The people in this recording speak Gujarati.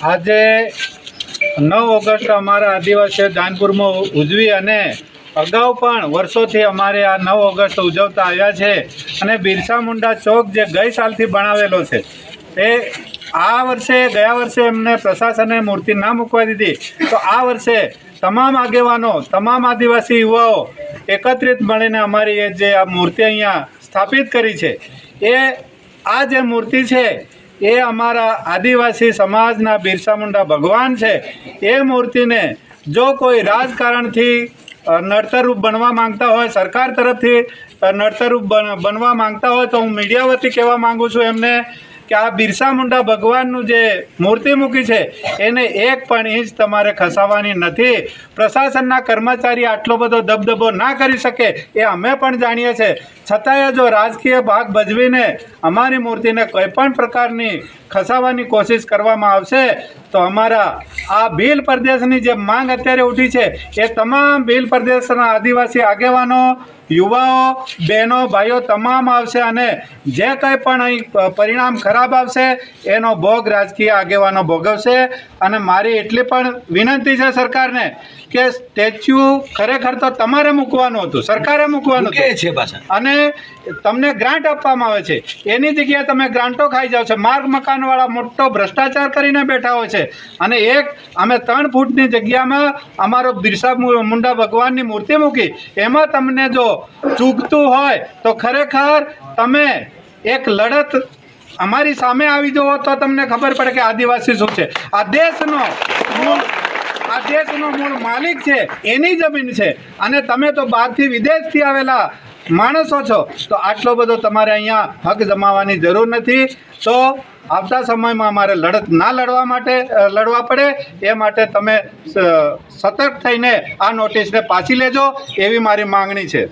આજે 9 ઓગસ્ટ અમારા આદિવાસીઓ દાનપુરમાં ઉજવી અને અગાઉ પણ વર્ષોથી અમારે આ 9 ઓગસ્ટ ઉજવતા આવ્યા છે અને બિરસા મુંડા ચોક જે ગઈ સાલથી બનાવેલો છે એ ગયા વર્ષે એમને પ્રશાસને મૂર્તિ ના મૂકવા દીધી, તો આ વર્ષે તમામ આગેવાનો, તમામ આદિવાસી યુવાઓ એકત્રિત મળીને અમારી એ જે આ મૂર્તિ અહીંયા સ્થાપિત કરી છે, એ આ જે મૂર્તિ છે એ અમારા આદિવાસી સમાજના બિરસા મુંડા ભગવાન છે. એ મૂર્તિને જો કોઈ રાજકારણથી નડતરરૂપ બનવા માંગતા હોય, સરકાર તરફથી નડતરરૂપ બનવા માંગતા હોય, તો હું મીડિયા વતી કહેવા માગું છું એમને કે આ બિરસા મુંડા ભગવાનનું જે મૂર્તિ મૂકી છે એને 1 પણ ઇંચ તમારે ખસાવવાની નથી. પ્રશાસનના કર્મચારી આટલો બધો દબદબો ના કરી શકે એ અમે પણ જાણીએ છીએ, છતાંય જો રાજકીય ભાગ ભજવીને અમારી મૂર્તિને કોઈ પણ પ્રકારની ખસાવવાની કોશિશ કરવામાં આવશે તો અમારા આ ભીલ પ્રદેશની જે માંગ અત્યારે ઉઠી છે એ તમામ ભીલ પ્રદેશના આદિવાસી આગેવાનો, યુવાઓ, બહેનો, ભાઈઓ તમામ આવશે અને જે કંઈ પણ અહીં પરિણામ ખરાબ આવશે એનો ભોગ રાજકીય આગેવાનો ભોગવશે. અને મારી એટલી પણ વિનંતી છે સરકારને કે સ્ટેચ્યુ ખરેખર તો તમારે મૂકવાનું હતું, સરકારે મૂકવાનું છે અને તમને ગ્રાન્ટ આપવામાં આવે છે, એની જગ્યાએ તમે ગ્રાન્ટો ખાઈ જાઓ છો. માર્ગ મકાનવાળા મોટો ભ્રષ્ટાચાર કરીને બેઠા હોય છે અને અમે 3 ફૂટની જગ્યામાં અમારો બિરસા મુંડા ભગવાનની મૂર્તિ મૂકી, એમાં તમને જો ચૂકતું હોય તો ખરેખર તમે એક લડત અમારી સામે આવી જવો તો તમને ખબર પડે કે આદિવાસી શું છે. આ દેશનો મૂળ માલિક છે, એની જમીન છે અને તમે તો બહારથી વિદેશથી આવેલા માણસો છો, તો આટલો બધો તમારે અહીંયા હક જમાવવાની જરૂર નથી. તો આવતા સમયમાં અમારે લડત ના લડવા પડે એ માટે તમે સતર્ક થઈને આ નોટિસને પાછી લેજો એવી મારી માંગણી છે.